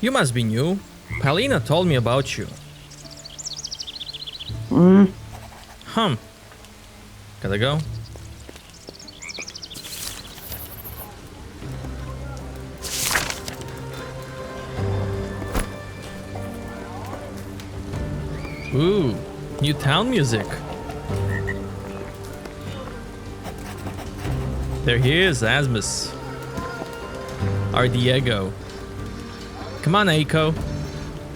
You must be new. Palina told me about you. Gotta go. Ooh, new town music. There he is, Asmus. Our Diego. Come on, Aiko.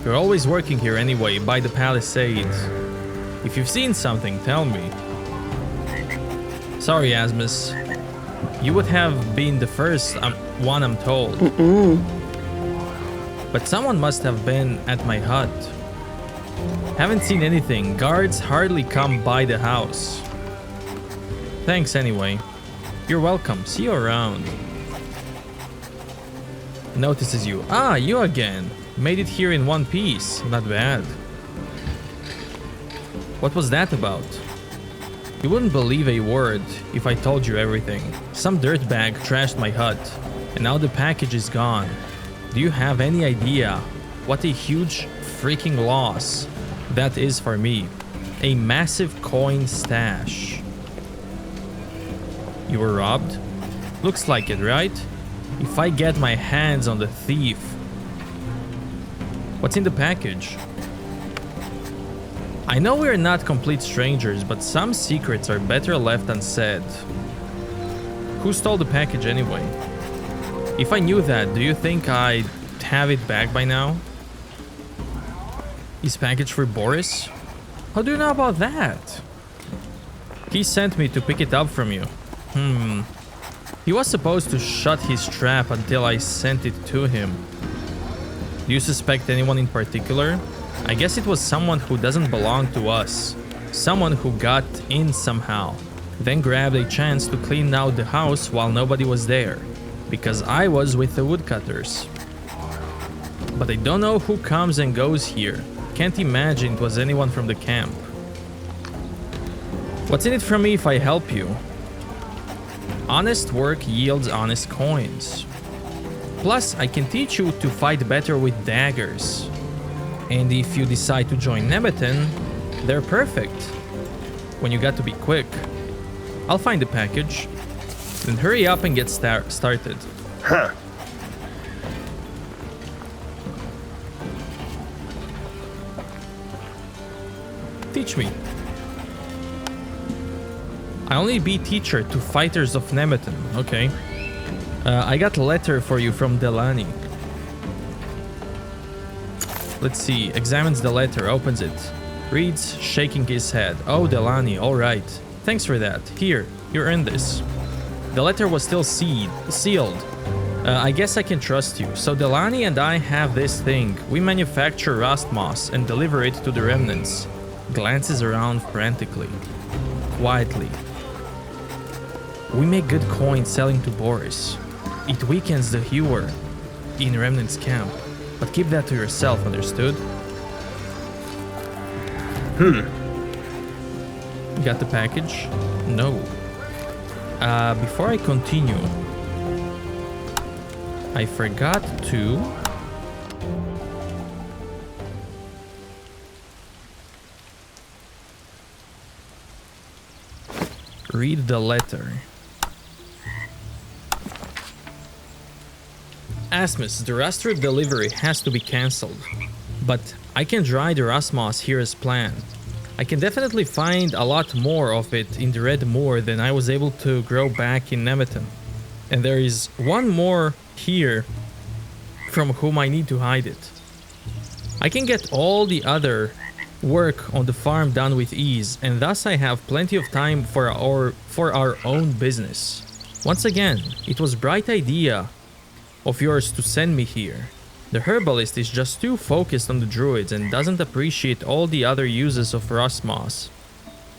You're always working here anyway, by the Palisades. If you've seen something, tell me. Sorry, Asmus. You would have been the first one, I'm told. But someone must have been at my hut. Haven't seen anything. Guards hardly come by the house. Thanks anyway. You're welcome. See you around. Notices you. Ah, you again. Made it here in one piece. Not bad. What was that about? You wouldn't believe a word if I told you everything. Some dirtbag trashed my hut, and now the package is gone. Do you have any idea what a huge freaking loss that is for me? A massive coin stash. You were robbed? Looks like it, right? If I get my hands on the thief. What's in the package? I know we're not complete strangers, but some secrets are better left unsaid. Who stole the package anyway? If I knew that, do you think I'd have it back by now? Is package for Boris? How do you know about that? He sent me to pick it up from you. He was supposed to shut his trap until I sent it to him. Do you suspect anyone in particular? I guess it was someone who doesn't belong to us. Someone who got in somehow, then grabbed a chance to clean out the house while nobody was there, because I was with the woodcutters. But I don't know who comes and goes here. Can't imagine it was anyone from the camp. What's in it for me if I help you? Honest work yields honest coins. Plus, I can teach you to fight better with daggers. And if you decide to join Nemeton, they're perfect. When you got to be quick. I'll find the package. Then hurry up and get started. Huh. Teach me. I only be teacher to fighters of Nemeton. Okay. I got a letter for you from Delani. Let's see. Examines the letter, opens it. Reads, shaking his head. Oh, Delani, alright. Thanks for that. Here, you earned this. The letter was still sealed. I guess I can trust you. So Delani and I have this thing. We manufacture rust moss and deliver it to the remnants. Glances around frantically. Quietly. We make good coin selling to Boris. It weakens the hewer in Remnant's camp. But keep that to yourself, understood? Got the package? No. Before I continue, I forgot to... read the letter. Asmus, the rust root delivery has to be cancelled. But I can dry the rust moss here as planned. I can definitely find a lot more of it in the Red Moor than I was able to grow back in Nemeton. And there is one more here from whom I need to hide it. I can get all the other work on the farm done with ease, and thus I have plenty of time for our own business. Once again, it was a bright idea of yours to send me here. The herbalist is just too focused on the druids and doesn't appreciate all the other uses of rust moss.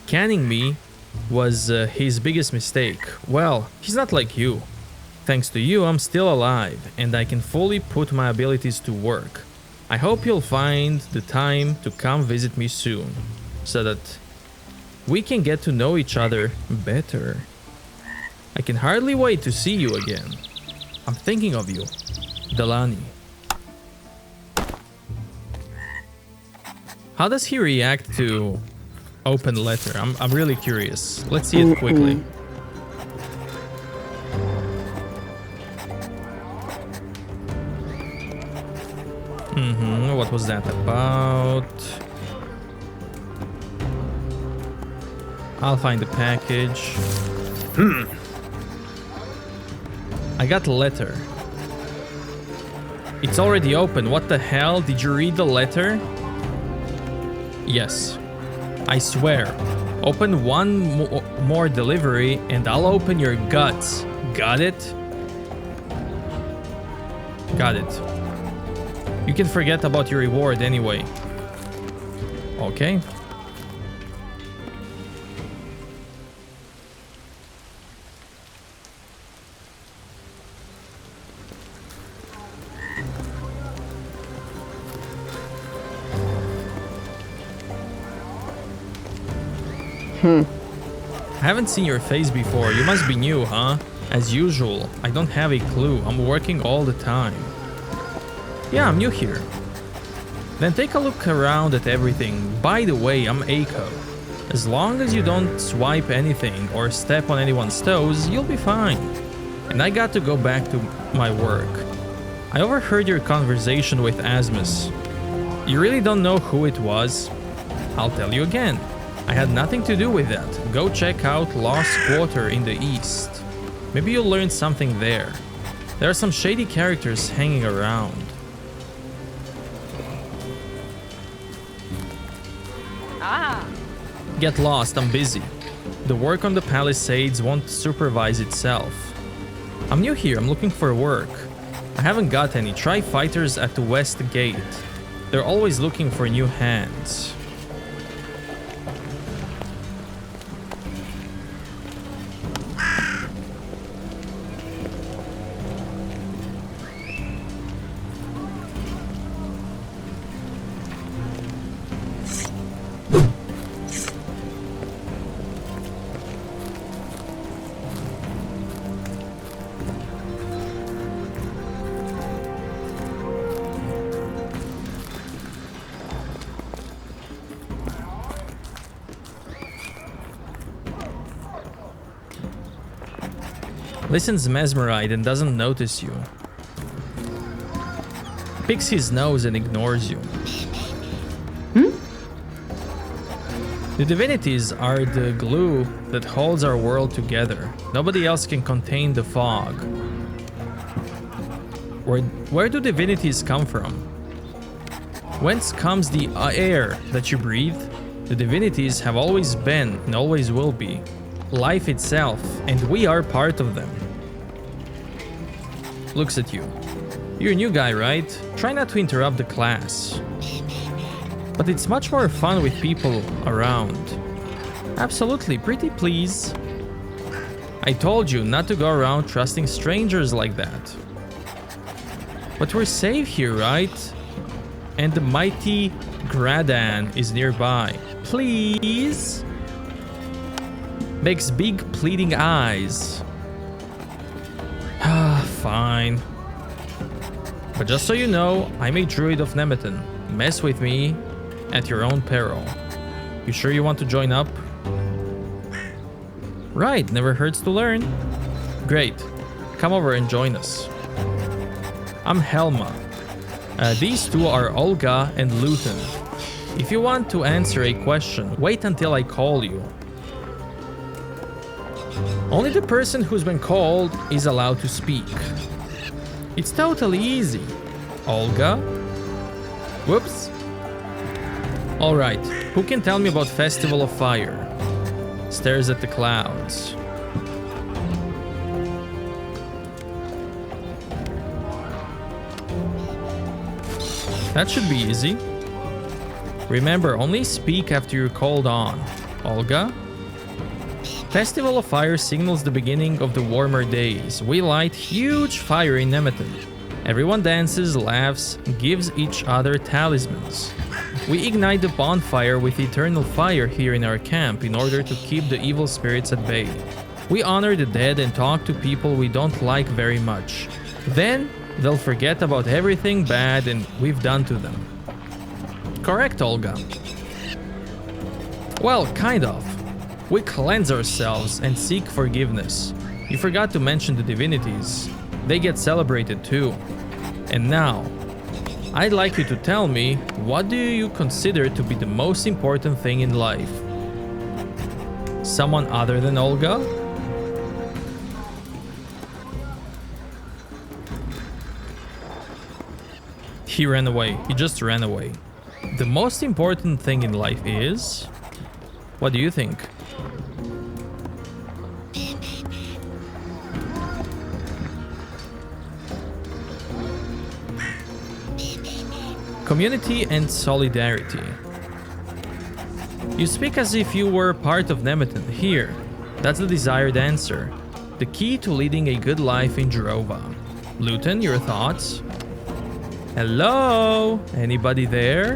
Canning me was his biggest mistake. Well, he's not like you. Thanks to you, I'm still alive, and I can fully put my abilities to work. I hope you'll find the time to come visit me soon, so that we can get to know each other better. I can hardly wait to see you again. I'm thinking of you, Delani. How does he react to open letter? I'm really curious. Let's see it quickly. What was that about? I'll find the package. I got a letter. It's already open. What the hell? Did you read the letter? Yes. I swear. Open one more delivery and I'll open your guts. Got it? Got it. You can forget about your reward anyway. Okay. I haven't seen your face before. You must be new, huh? As usual, I don't have a clue. I'm working all the time. Yeah, I'm new here. Then take a look around at everything. By the way, I'm Eiko. As long as you don't swipe anything or step on anyone's toes, you'll be fine. And I got to go back to my work. I overheard your conversation with Asmus. You really don't know who it was? I'll tell you again. I had nothing to do with that. Go check out Lost Quarter in the east. Maybe you'll learn something there. There are some shady characters hanging around. Get lost, I'm busy. The work on the Palisades won't supervise itself. I'm new here, I'm looking for work. I haven't got any. Try fighters at the West Gate. They're always looking for new hands. Listens mesmerized and doesn't notice you. Picks his nose and ignores you. The divinities are the glue that holds our world together. Nobody else can contain the fog. Where do divinities come from? Whence comes the air that you breathe? The divinities have always been and always will be. Life itself, and we are part of them. Looks at you. You're a new guy, right? Try not to interrupt the class. But it's much more fun with people around. Absolutely, pretty please. I told you not to go around trusting strangers like that. But we're safe here, right? And the mighty Gradan is nearby. Please? Makes big pleading eyes. Ah, fine. But just so you know, I'm a druid of Nemeton. Mess with me at your own peril. You sure you want to join up? Right, never hurts to learn. Great. Come over and join us. I'm Helma. These two are Olga and Luton. If you want to answer a question, wait until I call you. Only the person who's been called is allowed to speak. It's totally easy. Olga? Whoops. Alright, who can tell me about Festival of Fire? Stares at the clouds. That should be easy. Remember, only speak after you're called on. Olga? Festival of Fire signals the beginning of the warmer days. We light huge fire in Nemeton. Everyone dances, laughs, gives each other talismans. We ignite the bonfire with eternal fire here in our camp in order to keep the evil spirits at bay. We honor the dead and talk to people we don't like very much. Then, they'll forget about everything bad and we've done to them. Correct, Olga. Well, kind of. We cleanse ourselves and seek forgiveness. You forgot to mention the divinities. They get celebrated too. And now, I'd like you to tell me, what do you consider to be the most important thing in life? Someone other than Olga? He ran away. He just ran away. The most important thing in life is... What do you think? Community and solidarity. You speak as if you were part of Nemeton. Here, that's the desired answer. The key to leading a good life in Drova. Luton, your thoughts? Hello? Anybody there?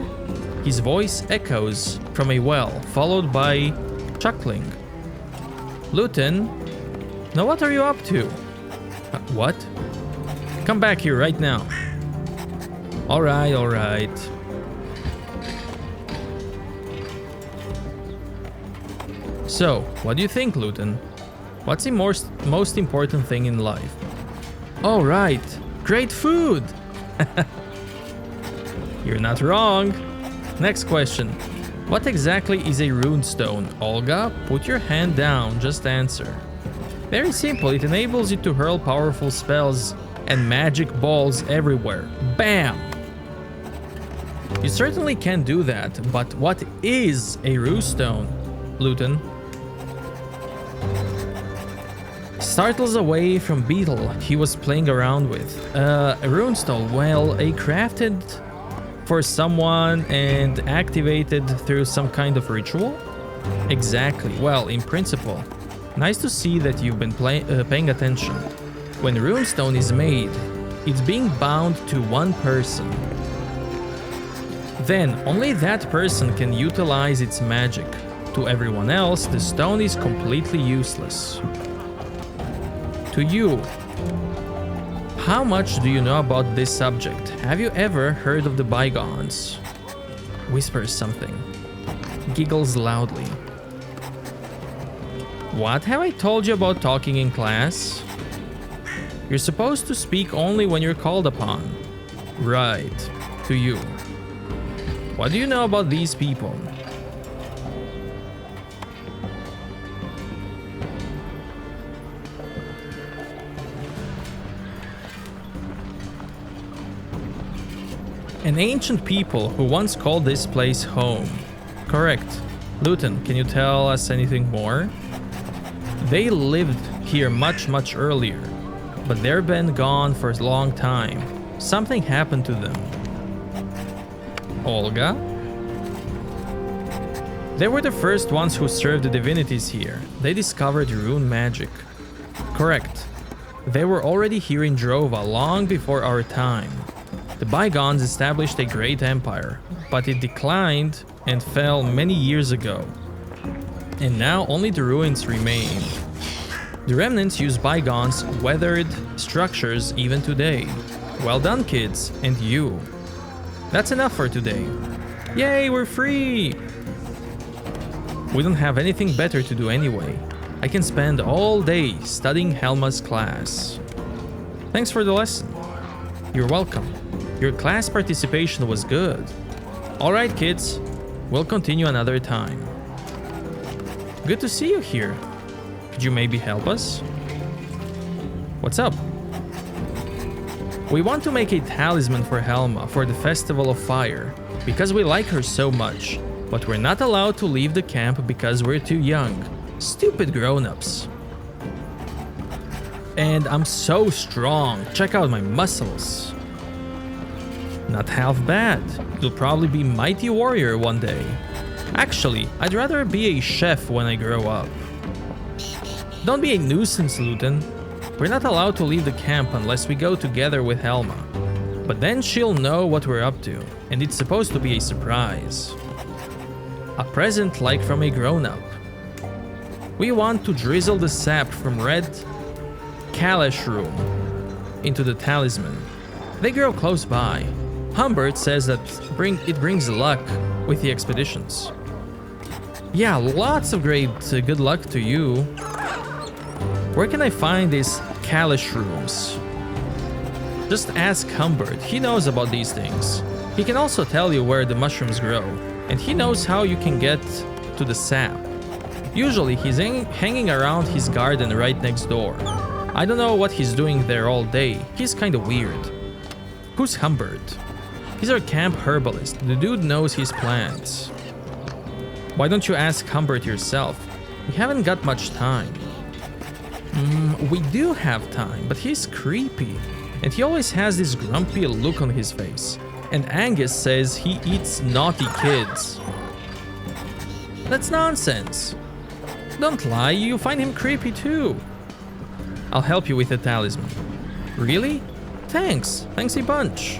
His voice echoes from a well, followed by chuckling. Luton? Now what are you up to? What? Come back here right now. Alright, alright. So, what do you think, Luton? What's the most important thing in life? Oh, right. Great food! You're not wrong. Next question. What exactly is a runestone? Olga, put your hand down, just answer. Very simple, it enables you to hurl powerful spells and magic balls everywhere. Bam! You certainly can do that, but what is a runestone, Luton? Startles away from Beetle he was playing around with. A runestone, well, a crafted for someone and activated through some kind of ritual? Exactly, well, in principle. Nice to see that you've been paying attention. When runestone is made, it's being bound to one person. Then, only that person can utilize its magic. To everyone else, the stone is completely useless. To you, how much do you know about this subject? Have you ever heard of the bygones? Whispers something. Giggles loudly. What have I told you about talking in class? You're supposed to speak only when you're called upon. Right. To you. What do you know about these people? An ancient people who once called this place home. Correct. Luton, can you tell us anything more? They lived here much earlier, but they've been gone for a long time. Something happened to them. Olga? They were the first ones who served the divinities here. They discovered rune magic. Correct. They were already here in Drova long before our time. The bygones established a great empire, but it declined and fell many years ago. And now only the ruins remain. The remnants use bygones' weathered structures even today. Well done, kids, and you. That's enough for today. Yay, we're free! We don't have anything better to do anyway. I can spend all day studying Helma's class. Thanks for the lesson. You're welcome. Your class participation was good. Alright, kids. We'll continue another time. Good to see you here. Could you maybe help us? What's up? We want to make a talisman for Helma for the Festival of Fire, because we like her so much, but we're not allowed to leave the camp because we're too young. Stupid grown-ups. And I'm so strong. Check out my muscles. Not half bad. You'll probably be mighty warrior one day. Actually, I'd rather be a chef when I grow up. Don't be a nuisance, Luton. We're not allowed to leave the camp unless we go together with Helma. But then she'll know what we're up to, and it's supposed to be a surprise. A present like from a grown-up. We want to drizzle the sap from red Kalash room into the talisman. They grow close by. Humbert says that it brings luck with the expeditions. Yeah, lots of great good luck to you. Where can I find these Kalish rooms? Just ask Humbert, he knows about these things. He can also tell you where the mushrooms grow, and he knows how you can get to the sap. Usually he's hanging around his garden right next door. I don't know what he's doing there all day, he's kinda weird. Who's Humbert? He's our camp herbalist, the dude knows his plants. Why don't you ask Humbert yourself? We haven't got much time. We do have time, but he's creepy. And he always has this grumpy look on his face. And Angus says he eats naughty kids. That's nonsense. Don't lie, you find him creepy too. I'll help you with the talisman. Really? Thanks. Thanks a bunch.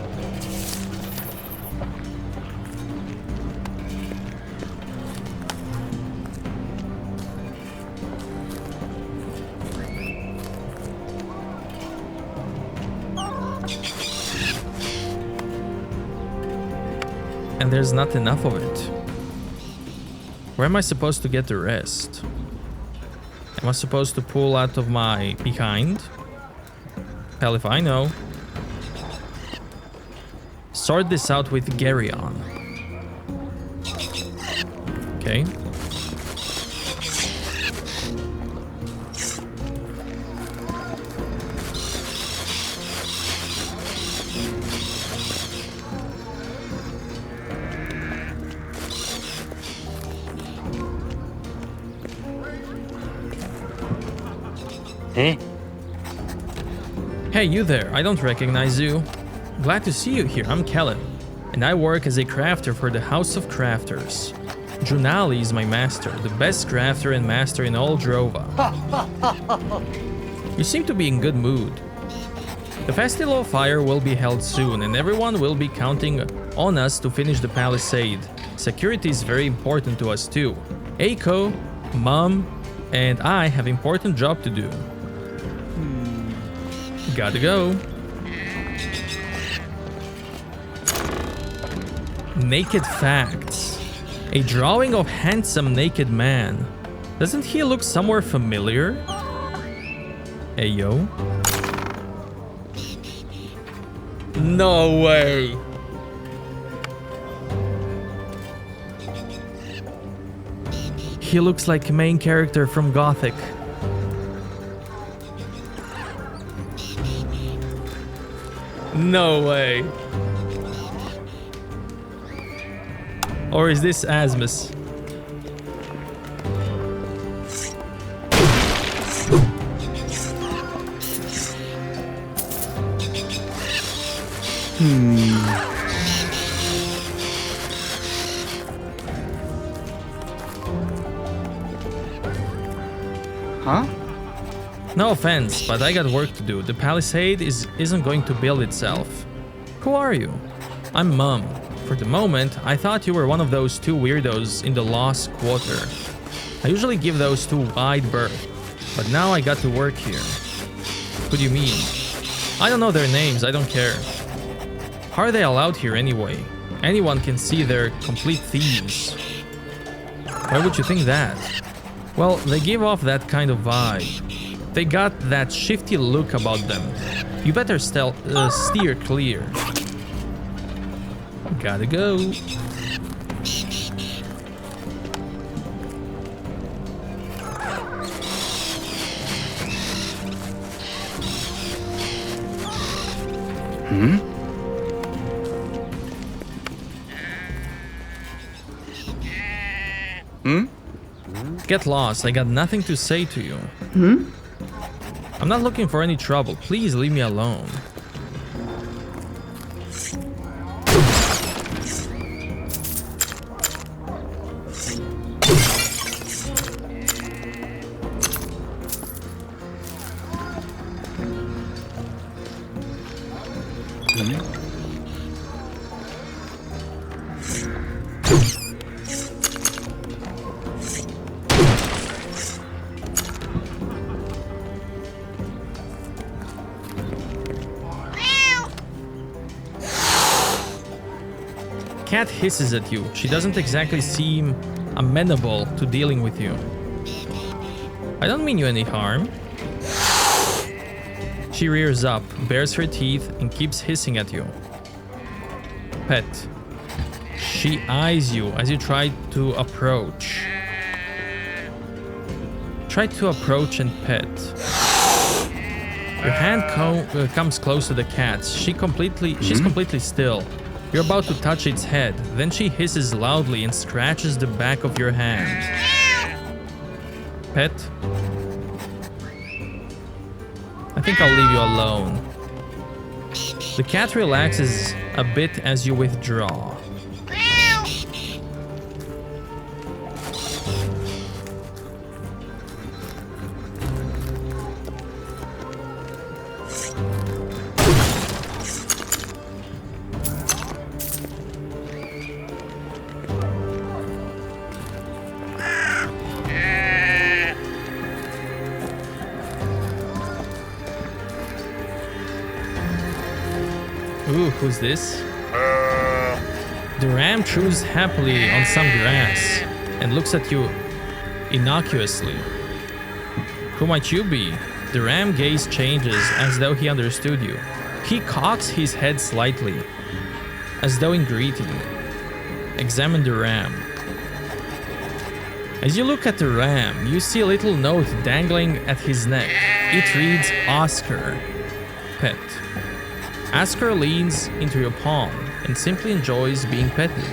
And there's not enough of it. Where am I supposed to get the rest? Am I supposed to pull out of my behind? Hell if I know. Sort this out with Geryon. Okay. Hey, you there, I don't recognize you. Glad to see you here, I'm Kellen, and I work as a crafter for the House of Crafters. Junali is my master, the best crafter and master in all Drova. You seem to be in good mood. The Festival of Fire will be held soon, and everyone will be counting on us to finish the palisade. Security is very important to us too. Aiko, Mom, and I have important job to do. Gotta go. Naked facts. A drawing of handsome naked man. Doesn't he look somewhere familiar? Hey yo. No way. He looks like a main character from Gothic. No way. Or is this Asmus? Huh? No offense, but I got work to do. The palisade isn't going to build itself. Who are you? I'm Mum. For the moment, I thought you were one of those two weirdos in the Lost Quarter. I usually give those two wide berth, but now I got to work here. What do you mean? I don't know their names, I don't care. How are they allowed here anyway? Anyone can see they're complete thieves. Why would you think that? Well, they give off that kind of vibe. They got that shifty look about them. You better steer clear. Gotta go. Get lost, I got nothing to say to you. I'm not looking for any trouble, please leave me alone. cat hisses at you. She doesn't exactly seem amenable to dealing with you. I don't mean you any harm. She rears up, bares her teeth, and keeps hissing at you. Pet. She eyes you as you try to approach. Try to approach and pet. Your hand comes close to the cat's. She's completely still. You're about to touch its head. Then she hisses loudly and scratches the back of your hand. Pet. I think I'll leave you alone. The cat relaxes a bit as you withdraw. Ooh, who's this? The ram chews happily on some grass and looks at you innocuously. Who might you be? The ram gaze changes as though he understood you. He cocks his head slightly, as though in greeting. Examine the ram. As you look at the ram, you see a little note dangling at his neck. It reads Oscar, pet. Oscar leans into your palm and simply enjoys being petted.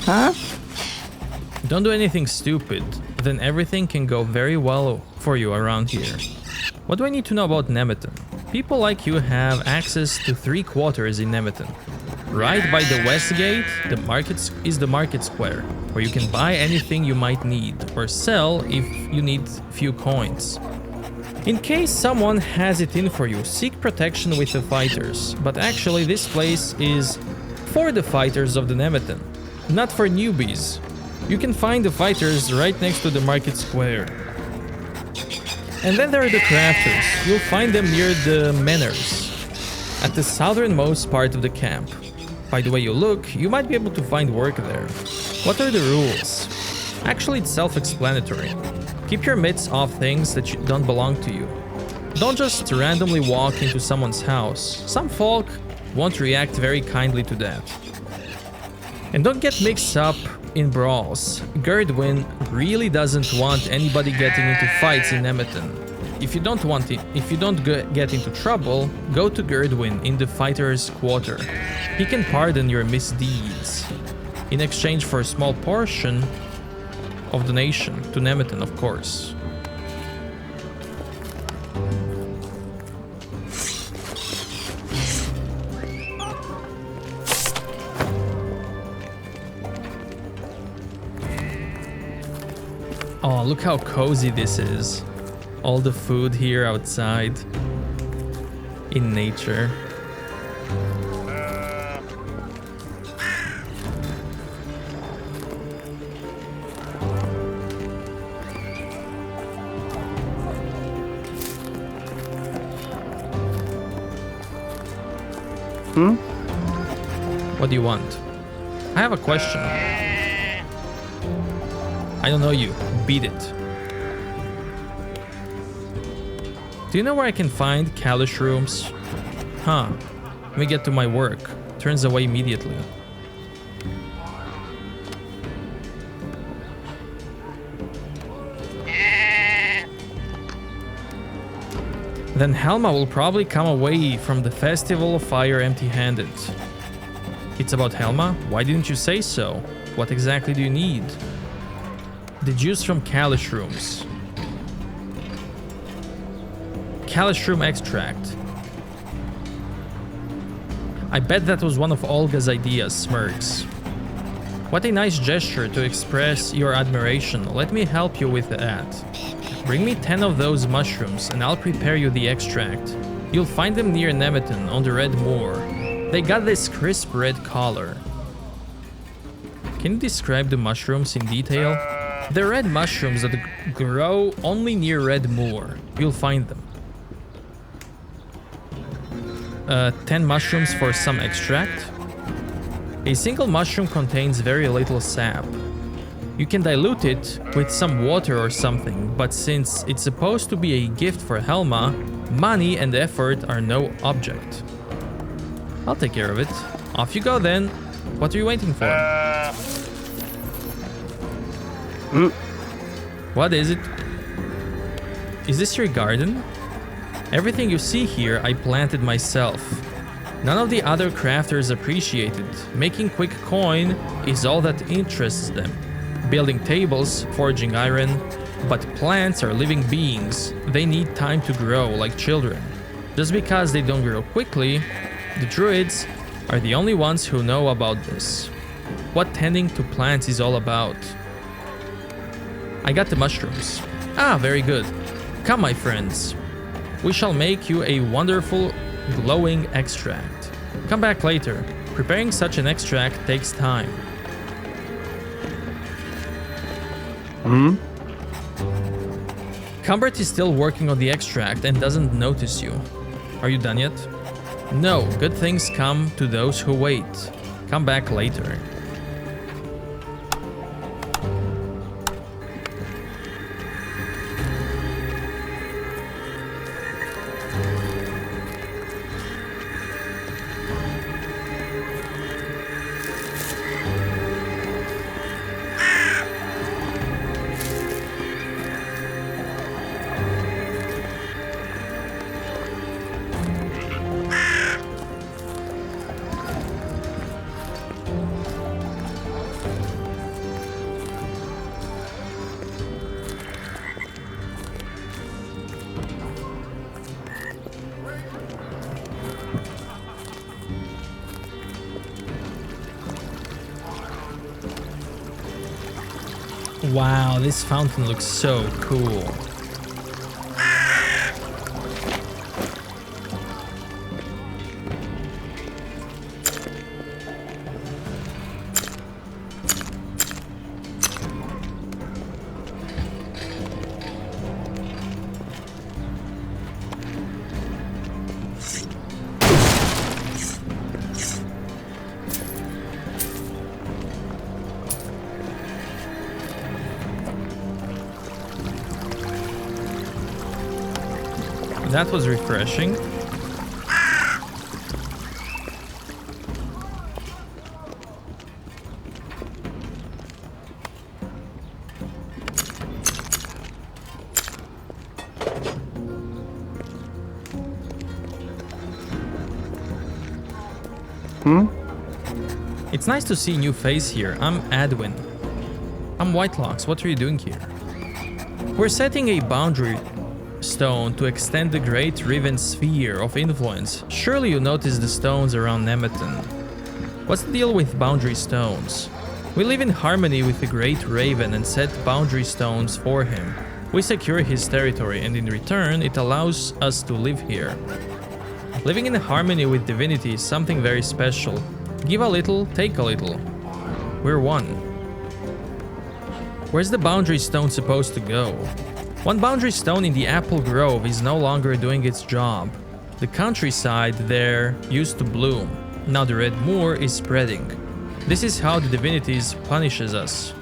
Huh? Don't do anything stupid, then everything can go very well for you around here. What do I need to know about Nemeton? People like you have access to 3 quarters in Nemeton. Right by the west gate, the market square, where you can buy anything you might need, or sell if you need few coins. In case someone has it in for you, seek protection with the fighters, but actually this place is for the fighters of the Nemeton, not for newbies. You can find the fighters right next to the market square. And then there are the crafters. You'll find them near the manors, at the southernmost part of the camp. By the way you look, you might be able to find work there. What are the rules? Actually, it's self-explanatory. Keep your mitts off things that don't belong to you. Don't just randomly walk into someone's house. Some folk won't react very kindly to that. And don't get mixed up in brawls. Gerdwin really doesn't want anybody getting into fights in Nemeton. If you don't get into trouble, go to Gerdwin in the fighter's quarter. He can pardon your misdeeds in exchange for a small portion of donation to Nemeton, of course. Oh, look how cozy this is. All the food here outside in nature. What do you want? I have a question. I don't know you. Beat it. Do you know where I can find Kalish rooms? Huh. Let me get to my work. Turns away immediately. Then Helma will probably come away from the Festival of Fire empty-handed. It's about Helma? Why didn't you say so? What exactly do you need? The juice from Kalish rooms. Kalish room extract. I bet that was one of Olga's ideas, smirks. What a nice gesture to express your admiration. Let me help you with that. Bring me 10 of those mushrooms and I'll prepare you the extract. You'll find them near Nemeton on the Red Moor. They got this crisp red color. Can you describe the mushrooms in detail? They're red mushrooms that grow only near Red Moor. You'll find them. 10 mushrooms for some extract. A single mushroom contains very little sap. You can dilute it with some water or something, but since it's supposed to be a gift for Helma, money and effort are no object. I'll take care of it. Off you go then. What are you waiting for? What is it? Is this your garden? Everything you see here I planted myself. None of the other crafters appreciate it. Making quick coin is all that interests them. Building tables, forging iron. But plants are living beings. They need time to grow like children. Just because they don't grow quickly, the druids are the only ones who know about this. What tending to plants is all about. I got the mushrooms. Ah, very good. Come, my friends. We shall make you a wonderful, glowing extract. Come back later. Preparing such an extract takes time. Cumbert is still working on the extract and doesn't notice you. Are you done yet? No, good things come to those who wait. Come back later. Wow, this fountain looks so cool. That was refreshing. It's nice to see a new face here. I'm Adwin. I'm Whitelocks. What are you doing here? We're setting a boundary stone to extend the Great Riven sphere of influence. Surely you noticed the stones around Nemeton. What's the deal with boundary stones? We live in harmony with the Great Raven and set boundary stones for him. We secure his territory and in return it allows us to live here. Living in harmony with divinity is something very special. Give a little, take a little. We're one. Where's the boundary stone supposed to go? One boundary stone in the Apple Grove is no longer doing its job. The countryside there used to bloom. Now the Red Moor is spreading. This is how the divinities punishes us.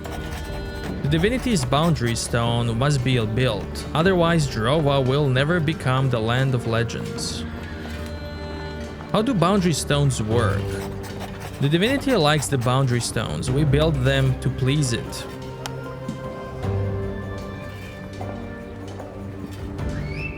The divinity's boundary stone must be built, otherwise Drova will never become the land of legends. How do boundary stones work? The divinity likes the boundary stones. We build them to please it.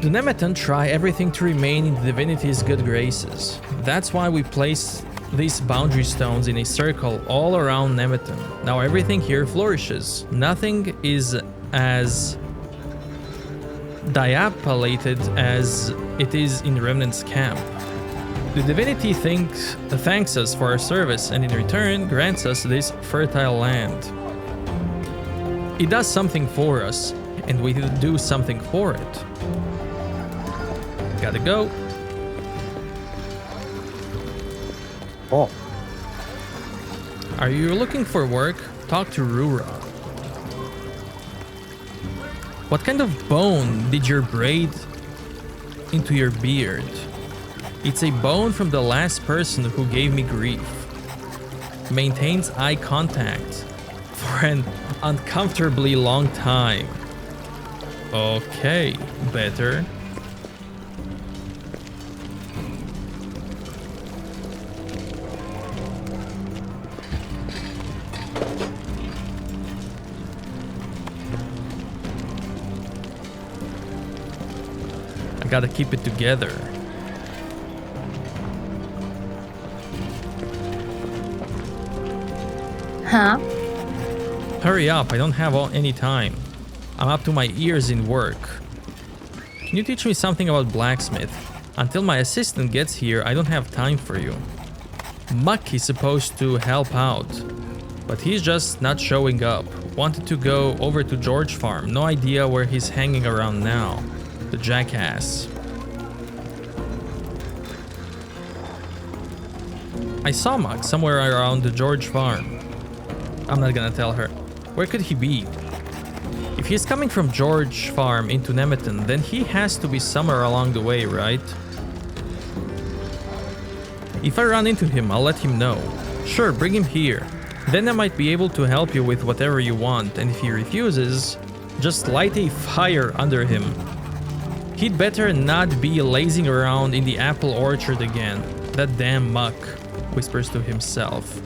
The Nemeton try everything to remain in the divinity's good graces. That's why we place these boundary stones in a circle all around Nemeton. Now everything here flourishes. Nothing is as dilapidated as it is in Remnant's camp. The divinity thanks us for our service and in return grants us this fertile land. It does something for us, and we do something for it. Gotta go. Oh. Are you looking for work? Talk to Rura. What kind of bone did you braid into your beard? It's a bone from the last person who gave me grief. Maintains eye contact for an uncomfortably long time. Okay, better. I gotta keep it together. Huh? Hurry up, I don't have any time. I'm up to my ears in work. Can you teach me something about blacksmith? Until my assistant gets here, I don't have time for you. Muck is supposed to help out, but he's just not showing up. Wanted to go over to George Farm, no idea where he's hanging around now. The jackass. I saw Muck somewhere around the George Farm. I'm not gonna tell her. Where could he be? If he's coming from George Farm into Nemeton, then he has to be somewhere along the way, right? If I run into him, I'll let him know. Sure, bring him here. Then I might be able to help you with whatever you want, and if he refuses, just light a fire under him. He'd better not be lazing around in the apple orchard again. That damn Muck, whispers to himself.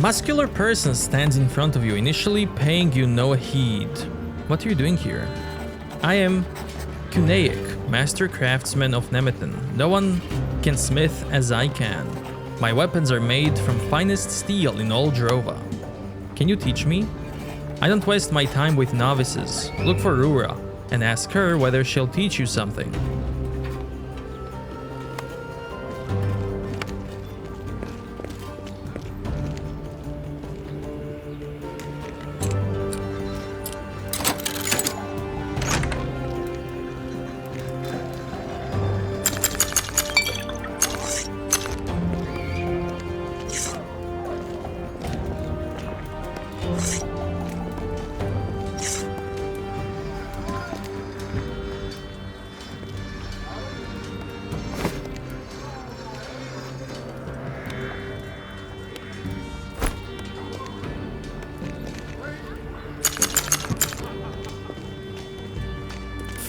Muscular person stands in front of you, initially paying you no heed. What are you doing here? I am Cunaic, master craftsman of Nemeton. No one can smith as I can. My weapons are made from finest steel in all Drova. Can you teach me? I don't waste my time with novices. Look for Rura and ask her whether she'll teach you something.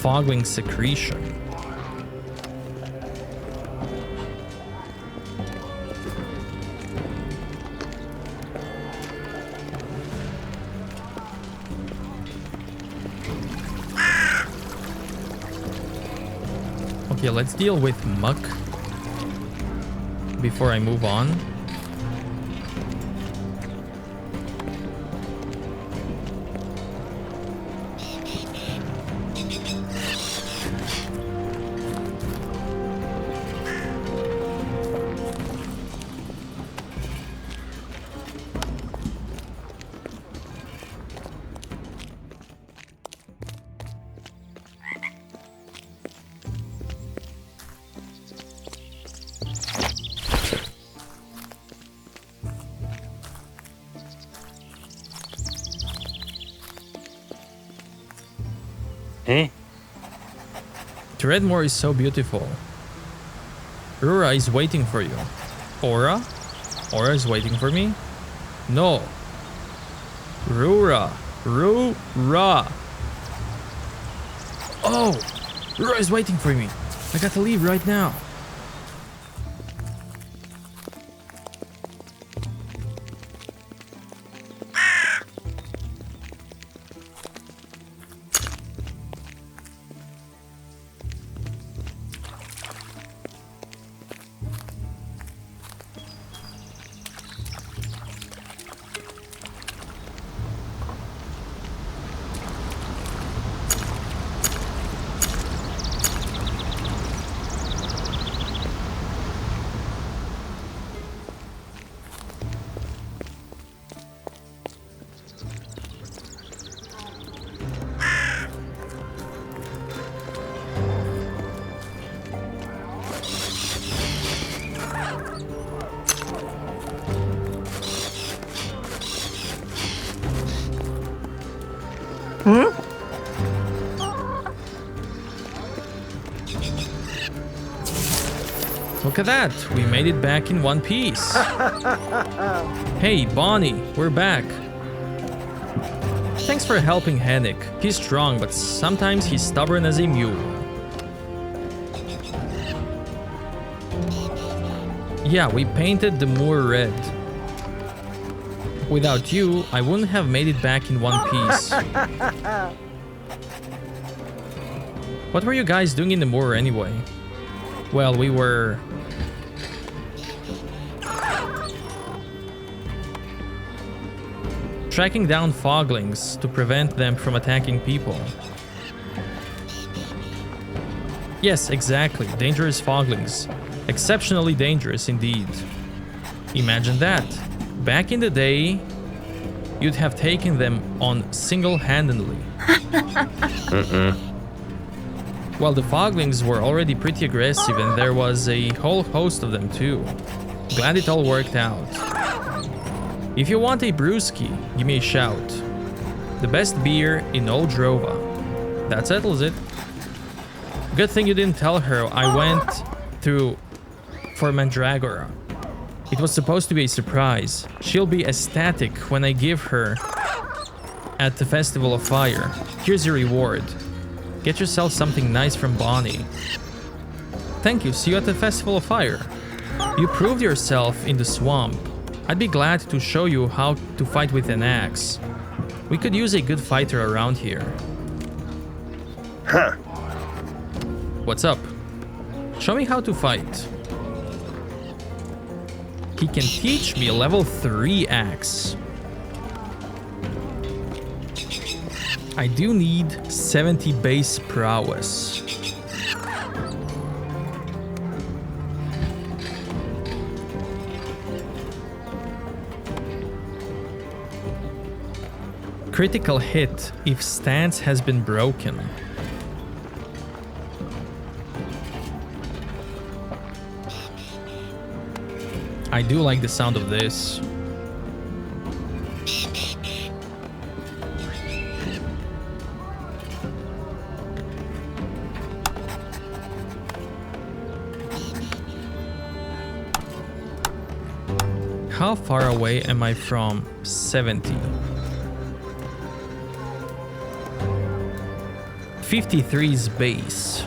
Foggling secretion. Okay, let's deal with Muck before I move on. Eh? Redmore is so beautiful. Rura is waiting for you. Aura? Aura is waiting for me? No. Rura. Rura. Oh! Rura is waiting for me. I gotta leave right now. Look at that, we made it back in one piece. Hey, Bonnie, we're back. Thanks for helping Henrik. He's strong, but sometimes he's stubborn as a mule. Yeah, we painted the moor red. Without you, I wouldn't have made it back in one piece. What were you guys doing in the moor anyway? Well, we were... tracking down foglings to prevent them from attacking people. Yes, exactly. Dangerous foglings. Exceptionally dangerous indeed. Imagine that. Back in the day, you'd have taken them on single-handedly. Well, the foglings were already pretty aggressive and there was a whole host of them too. Glad it all worked out. If you want a brewski, give me a shout. The best beer in old Drova. That settles it. Good thing you didn't tell her I went through for Mandragora. It was supposed to be a surprise. She'll be ecstatic when I give her at the Festival of Fire. Here's your reward. Get yourself something nice from Bonnie. Thank you, see you at the Festival of Fire. You proved yourself in the swamp. I'd be glad to show you how to fight with an axe. We could use a good fighter around here. Huh. What's up? Show me how to fight. He can teach me a level 3 axe. I do need 70 base prowess. Critical hit if stance has been broken. I do like the sound of this. How far away am I from 70? 53's base.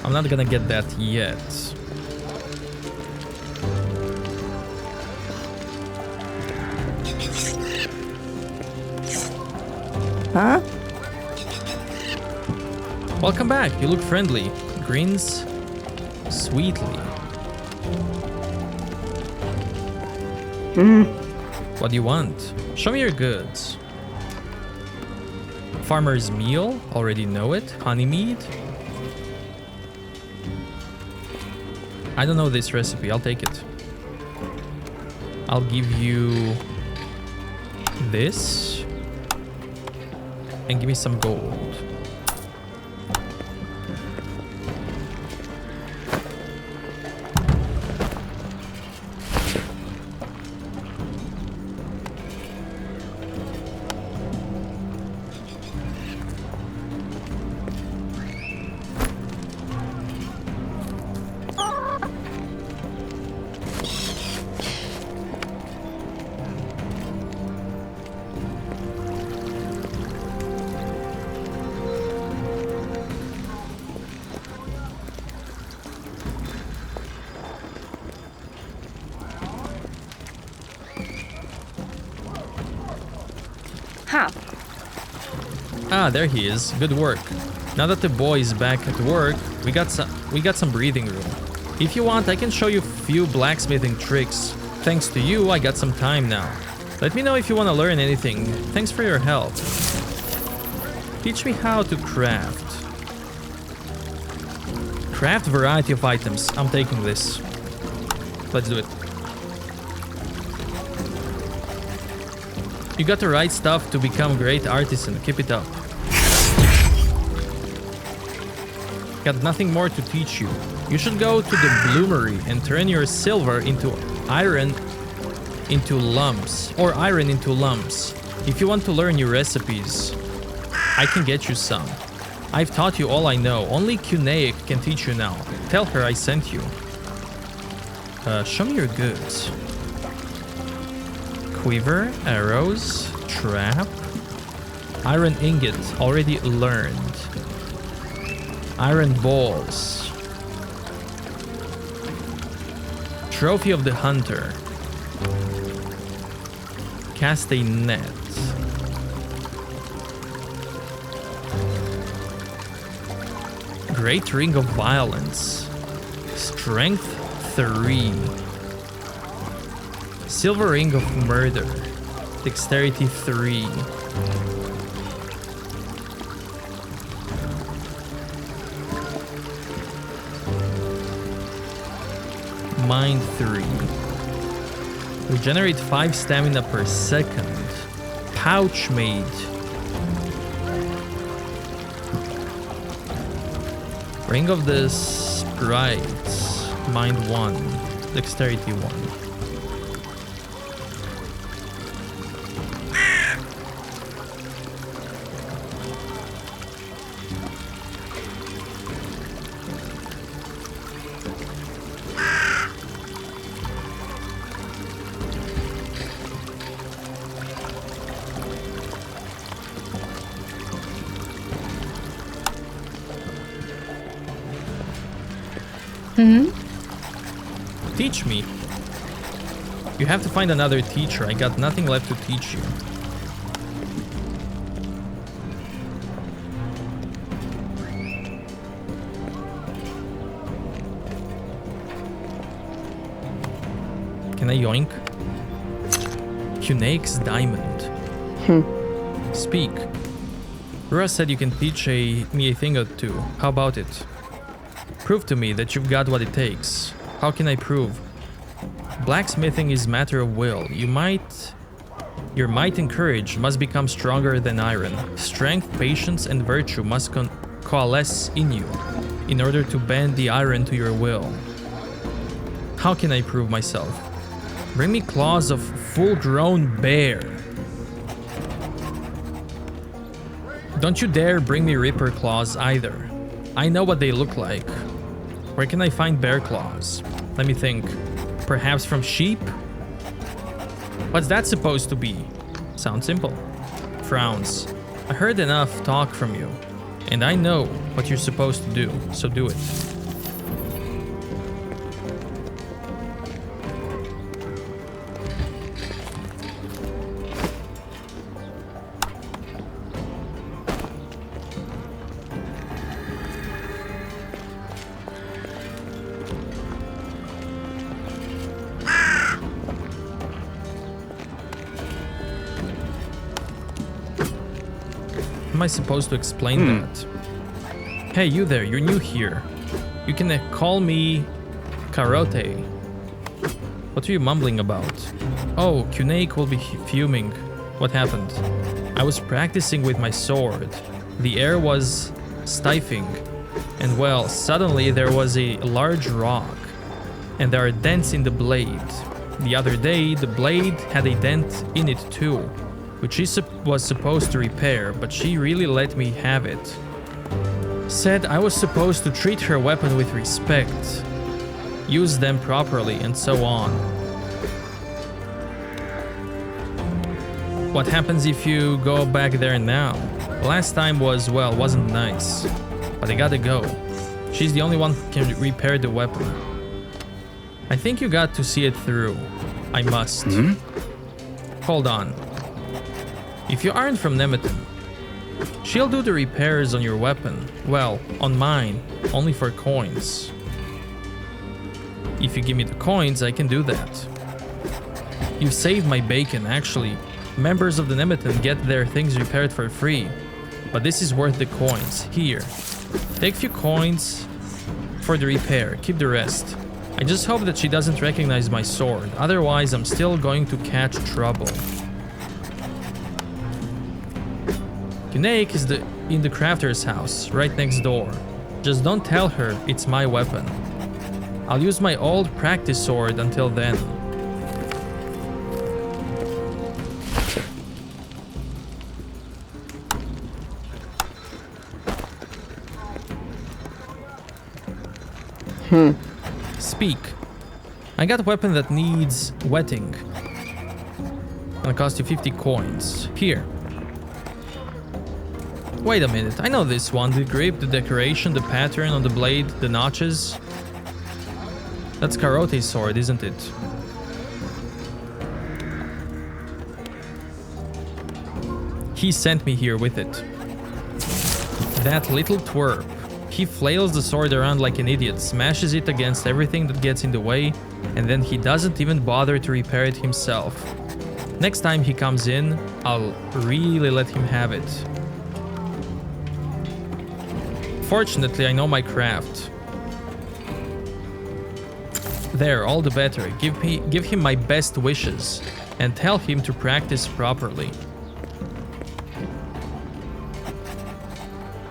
I'm not gonna get that yet. Huh? Welcome back. You look friendly. Grins sweetly. What do you want? Show me your goods. Farmer's meal. Already know it. Honey mead. I don't know this recipe. I'll take it. I'll give you this. And give me some gold. Huh. Ah, there he is. Good work. Now that the boy is back at work, we got some breathing room. If you want, I can show you a few blacksmithing tricks. Thanks to you, I got some time now. Let me know if you want to learn anything. Thanks for your help. Teach me how to craft. Craft variety of items. I'm taking this. Let's do it. You got the right stuff to become a great artisan. Keep it up. Got nothing more to teach you. You should go to the bloomery and turn your silver into iron into lumps. Or iron into lumps. If you want to learn new recipes, I can get you some. I've taught you all I know. Only Cuneic can teach you now. Tell her I sent you. Show me your goods. Quiver, arrows, trap. Iron ingot, already learned. Iron balls. Trophy of the hunter. Cast a net. Great ring of violence. Strength 3. Silver ring of murder. Dexterity 3. Mind 3. Regenerate 5 stamina per second. Pouch made. Ring of the Sprites. Mind 1. Dexterity 1. Teach me. You have to find another teacher. I got nothing left to teach you. Can I yoink? Cuneic's diamond. Speak. Rura said you can teach me a thing or two. How about it? Prove to me that you've got what it takes. How can I prove? Blacksmithing is matter of will. Your might and courage must become stronger than iron. Strength, patience, and virtue must coalesce in you in order to bend the iron to your will. How can I prove myself? Bring me claws of full-grown bear. Don't you dare bring me Reaper claws either. I know what they look like. Where can I find bear claws? Let me think. Perhaps from sheep? What's that supposed to be? Sounds simple. Frowns. I heard enough talk from you, and I know what you're supposed to do, so do it. Am I supposed to explain that? Hey, you there, you're new here. You can call me Karote. What are you mumbling about? Oh, Cuneic will be fuming. What happened? I was practicing with my sword. The air was stifling. And well, suddenly there was a large rock. And there are dents in the blade. The other day, the blade had a dent in it too, which she was supposed to repair, but she really let me have it. Said I was supposed to treat her weapon with respect, use them properly, and so on. What happens if you go back there now? Last time wasn't nice, but I gotta go. She's the only one who can repair the weapon. I think you got to see it through. I must. Hold on. If you aren't from Nemeton, she'll do the repairs on your weapon. Well, on mine, only for coins. If you give me the coins, I can do that. You've saved my bacon, actually. Members of the Nemeton get their things repaired for free. But this is worth the coins. Here. Take a few coins for the repair. Keep the rest. I just hope that she doesn't recognize my sword. Otherwise, I'm still going to catch trouble. Cuneic is in the crafter's house, right next door. Just don't tell her it's my weapon. I'll use my old practice sword until then. Speak. I got a weapon that needs wetting. Gonna cost you 50 coins. Here. Wait a minute, I know this one. The grip, the decoration, the pattern on the blade, the notches. That's Karote's sword, isn't it? He sent me here with it. That little twerp. He flails the sword around like an idiot, smashes it against everything that gets in the way, and then he doesn't even bother to repair it himself. Next time he comes in, I'll really let him have it. Fortunately, I know my craft. There, all the better. Give him my best wishes, and tell him to practice properly.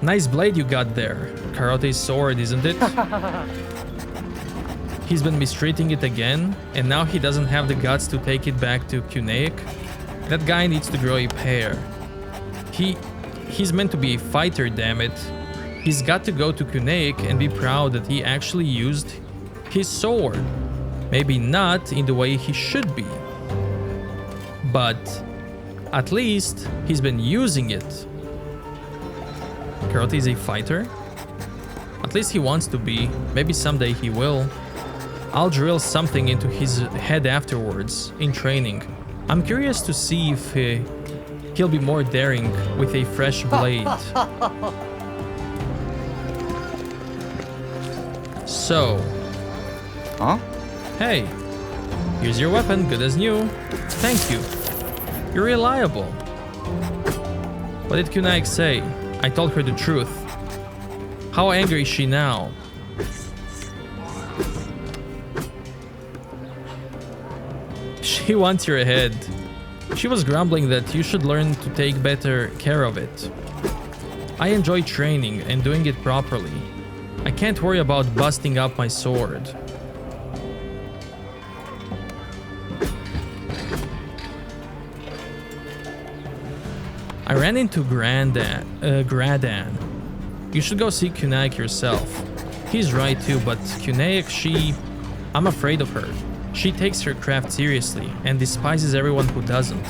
Nice blade you got there. Karote's sword, isn't it? He's been mistreating it again, and now he doesn't have the guts to take it back to Cuneic. That guy needs to grow a pair. He's meant to be a fighter, damn it. He's got to go to Cuneic and be proud that he actually used his sword. Maybe not in the way he should be, but at least he's been using it. Karate is a fighter? At least he wants to be. Maybe someday he will. I'll drill something into his head afterwards, in training. I'm curious to see if he'll be more daring with a fresh blade. So... Huh? Hey, here's your weapon, good as new. Thank you. You're reliable. What did Cuneic say? I told her the truth. How angry is she now? She wants your head. She was grumbling that you should learn to take better care of it. I enjoy training and doing it properly. I can't worry about busting up my sword. I ran into Gradan. You should go see Cuneic yourself. He's right too, but Cuneic, I'm afraid of her. She takes her craft seriously and despises everyone who doesn't.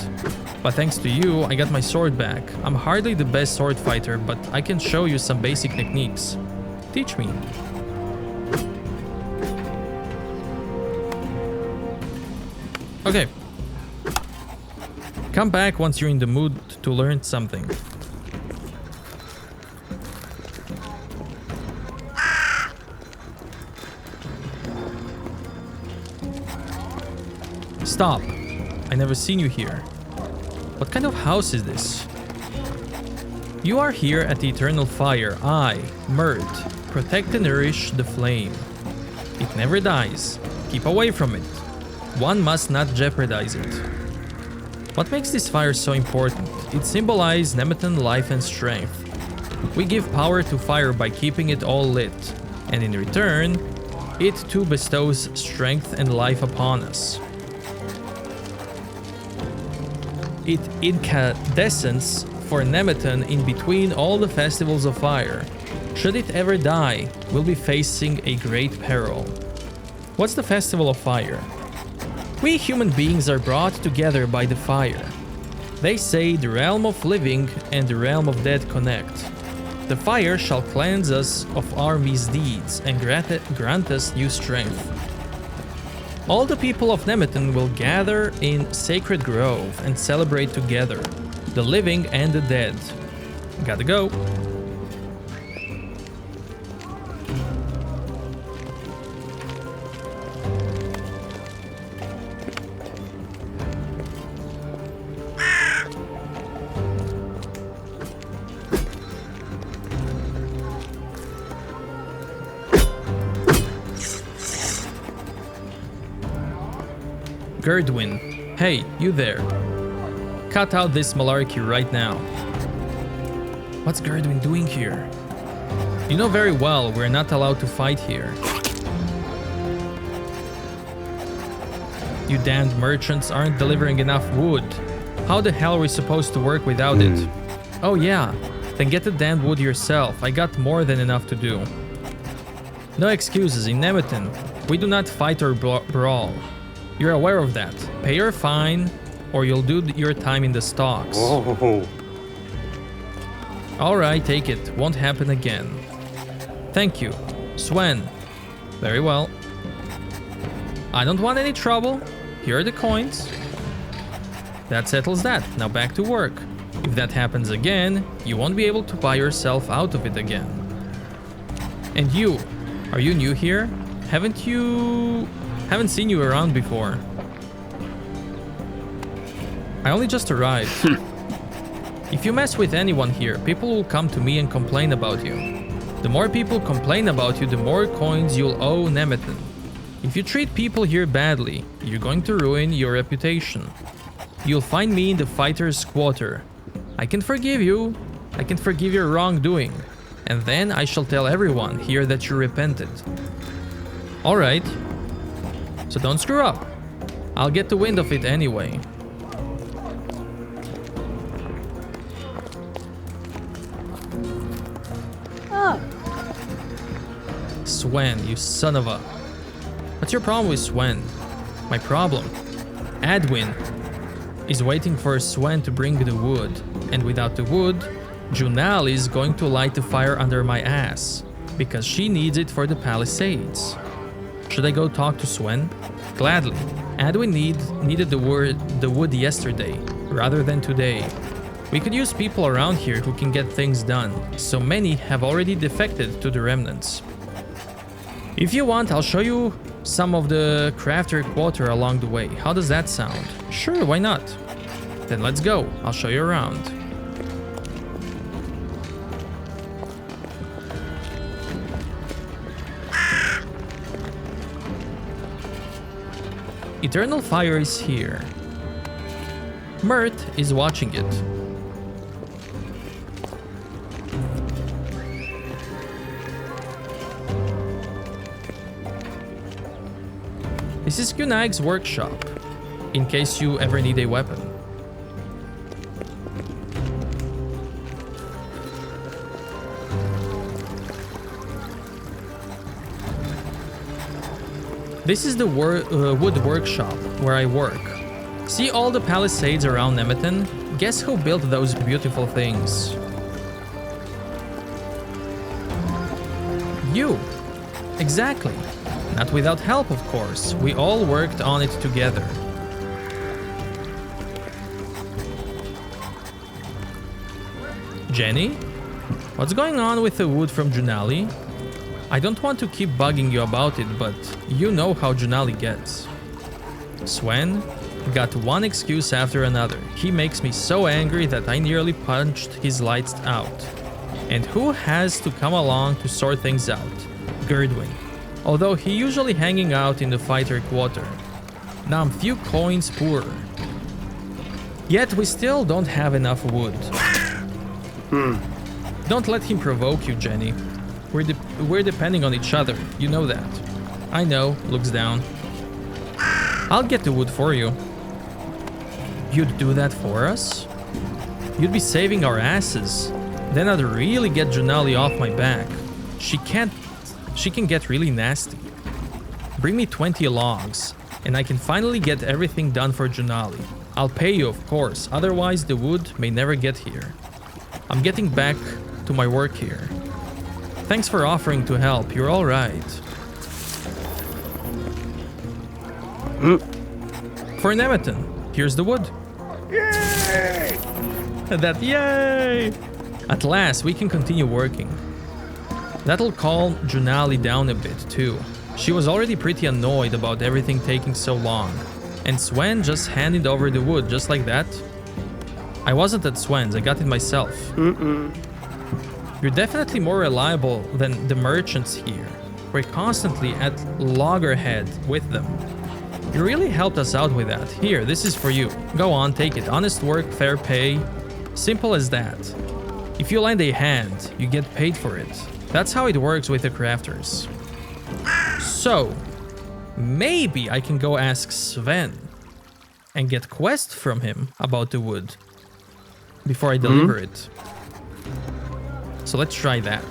But thanks to you, I got my sword back. I'm hardly the best sword fighter, but I can show you some basic techniques. Teach me. Okay. Come back once you're in the mood to learn something. Stop. I never seen you here. What kind of house is this? You are here at the Eternal Fire. I, Mert, protect and nourish the flame. It never dies. Keep away from it. One must not jeopardize it. What makes this fire so important? It symbolizes Nemeton life and strength. We give power to fire by keeping it all lit, and in return, it too bestows strength and life upon us. It incandescence for Nemeton in between all the festivals of fire. Should it ever die, we'll be facing a great peril. What's the festival of fire? We human beings are brought together by the fire. They say the realm of living and the realm of dead connect. The fire shall cleanse us of our misdeeds and grant us new strength. All the people of Nemeton will gather in Sacred Grove and celebrate together, the living and the dead. Gotta go. Gerdwin, hey, you there. Cut out this malarkey right now. What's Gerdwin doing here? You know very well we're not allowed to fight here. You damned merchants aren't delivering enough wood. How the hell are we supposed to work without it? Oh yeah, then get the damned wood yourself. I got more than enough to do. No excuses. In Nemeton, we do not fight or brawl. You're aware of that. Pay your fine, or you'll do your time in the stocks. Oh. Alright, take it. Won't happen again. Thank you. Swen. Very well. I don't want any trouble. Here are the coins. That settles that. Now back to work. If that happens again, you won't be able to buy yourself out of it again. And you, are you new here? Haven't seen you around before. I only just arrived. If you mess with anyone here, people will come to me and complain about you. The more people complain about you, the more coins you'll owe Nemeton. If you treat people here badly, you're going to ruin your reputation. You'll find me in the fighter's quarter. I can forgive you. I can forgive your wrongdoing. And then I shall tell everyone here that you repented. Alright. So don't screw up. I'll get the wind of it anyway. Swen, you son of a... What's your problem with Swen? My problem? Adwin is waiting for Swen to bring the wood. And without the wood, Junal is going to light the fire under my ass. Because she needs it for the Palisades. Should I go talk to Swen? Gladly. Adwin needed the wood yesterday, rather than today. We could use people around here who can get things done. So many have already defected to the remnants. If you want, I'll show you some of the crafter quarter along the way. How does that sound? Sure, why not? Then let's go. I'll show you around. Eternal Fire is here. Mert is watching it. This is Gunag's workshop, in case you ever need a weapon. This is the wood workshop where I work. See all the palisades around Nemeton? Guess who built those beautiful things? You! Exactly. Not without help, of course. We all worked on it together. Jenny? What's going on with the wood from Junali? I don't want to keep bugging you about it, but you know how Junali gets. Swen got one excuse after another. He makes me so angry that I nearly punched his lights out. And who has to come along to sort things out? Gerdwin. Although he usually hanging out in the fighter quarter. Now I'm few coins poorer. Yet we still don't have enough wood. Don't let him provoke you, Jenny. We're depending on each other, you know that. I know, looks down. I'll get the wood for you. You'd do that for us? You'd be saving our asses. Then I'd really get Junali off my back. She can get really nasty. Bring me 20 logs, and I can finally get everything done for Junali. I'll pay you, of course, otherwise the wood may never get here. I'm getting back to my work here. Thanks for offering to help, you're alright. For Nemeton, here's the wood. Yay! Yay! At last, we can continue working. That'll calm Junali down a bit too. She was already pretty annoyed about everything taking so long. And Swen just handed over the wood just like that. I wasn't at Swen's, I got it myself. You're definitely more reliable than the merchants here. We're constantly at loggerhead with them. You really helped us out with that. Here, this is for you. Go on, take it. Honest work, fair pay. Simple as that. If you lend a hand, you get paid for it. That's how it works with the crafters. So, maybe I can go ask Sven and get quest from him about the wood before I deliver it. So let's try that.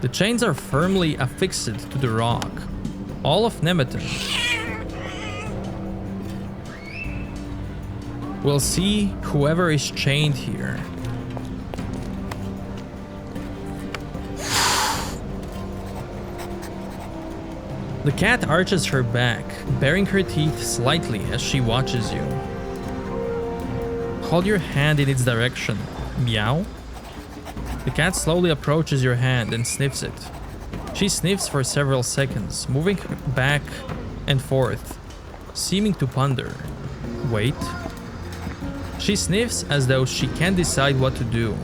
The chains are firmly affixed to the rock. All of Nemeton. We'll see whoever is chained here. The cat arches her back, baring her teeth slightly as she watches you. Hold your hand in its direction. Meow. The cat slowly approaches your hand and sniffs it. She sniffs for several seconds, moving back and forth, seeming to ponder. Wait. She sniffs as though she can't decide what to do.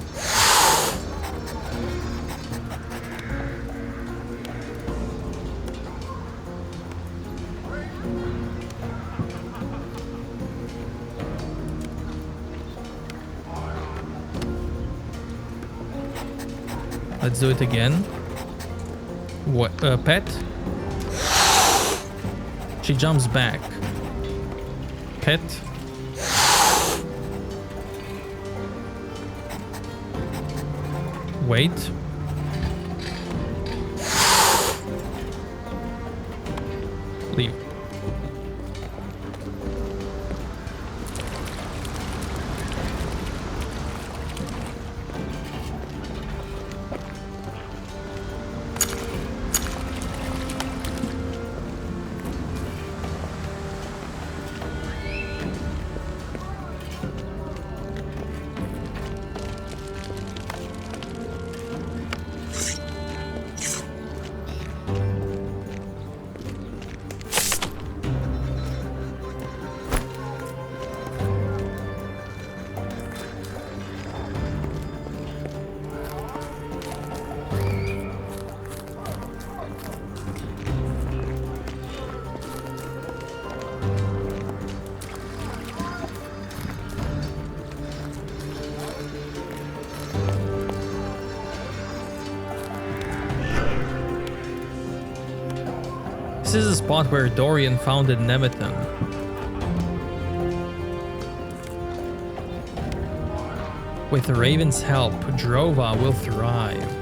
Let's do it again. What? Pet? She jumps back. Pet? Wait. Leave. This is the spot where Dorian founded Nemeton. With Raven's help, Drova will thrive.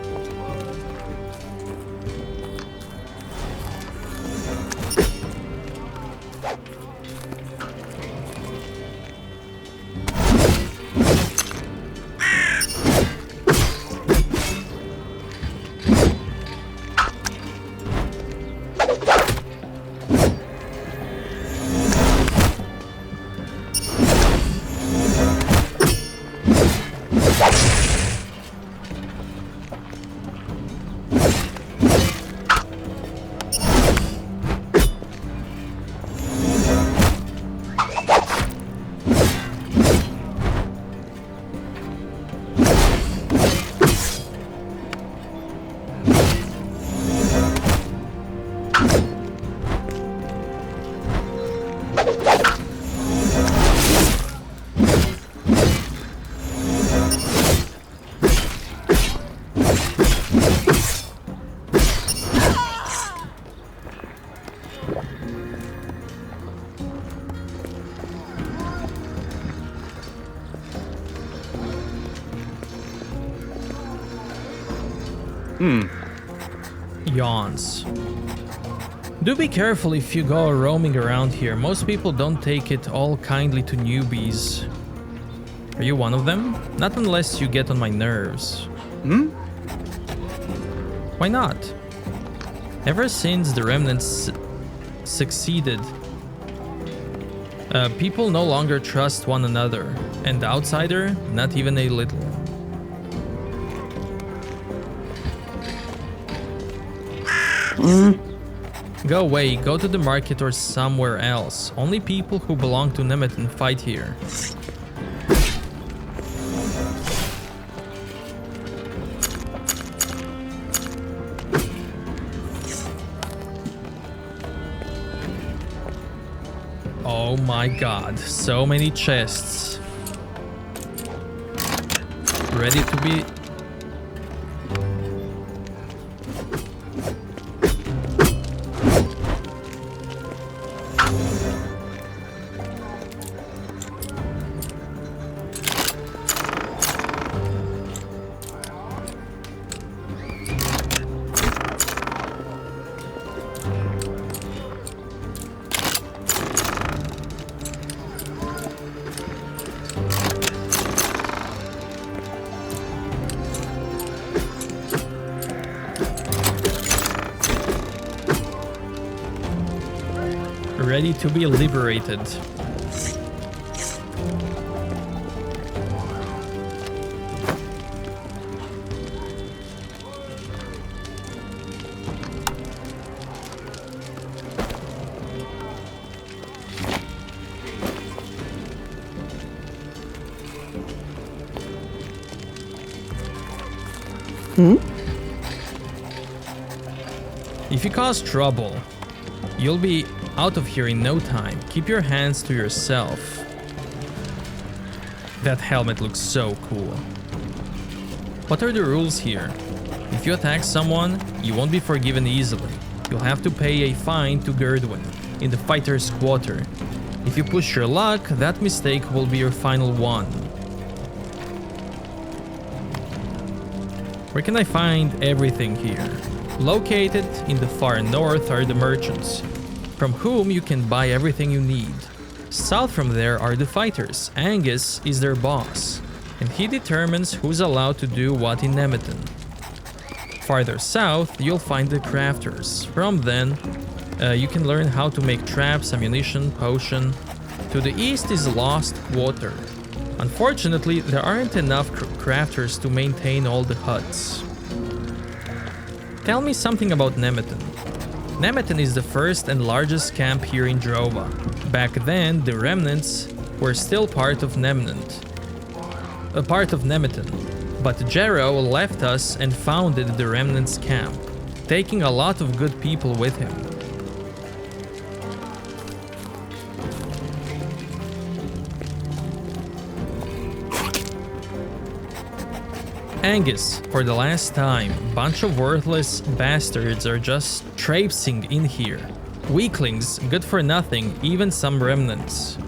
Yawns. Do be careful if you go roaming around here. Most people don't take it all kindly to newbies. Are you one of them? Not unless you get on my nerves. Why not? Ever since the remnants succeeded, people no longer trust one another, and the outsider, not even a little. Go away, go to the market or somewhere else. Only people who belong to Nemeton fight here. Oh my god, so many chests. Ready to be... ready to be liberated. If you cause trouble, you'll be out of here in no time. Keep your hands to yourself. That helmet looks so cool. What are the rules here? If you attack someone, you won't be forgiven easily. You'll have to pay a fine to Gerdwin in the fighter's quarter. If you push your luck, that mistake will be your final one. Where can I find everything here? Located in the far north are the merchants, from whom you can buy everything you need. South from there are the fighters. Angus is their boss, and he determines who's allowed to do what in Nemeton. Farther south, you'll find the crafters. From then, you can learn how to make traps, ammunition, potion. To the east is Lost Water. Unfortunately, there aren't enough crafters to maintain all the huts. Tell me something about Nemeton. Nemeton is the first and largest camp here in Drova. Back then, the remnants were still part of Nemeton. But Jero left us and founded the remnants camp, taking a lot of good people with him. Angus, for the last time, bunch of worthless bastards are just traipsing in here. Weaklings, good for nothing, even some remnants.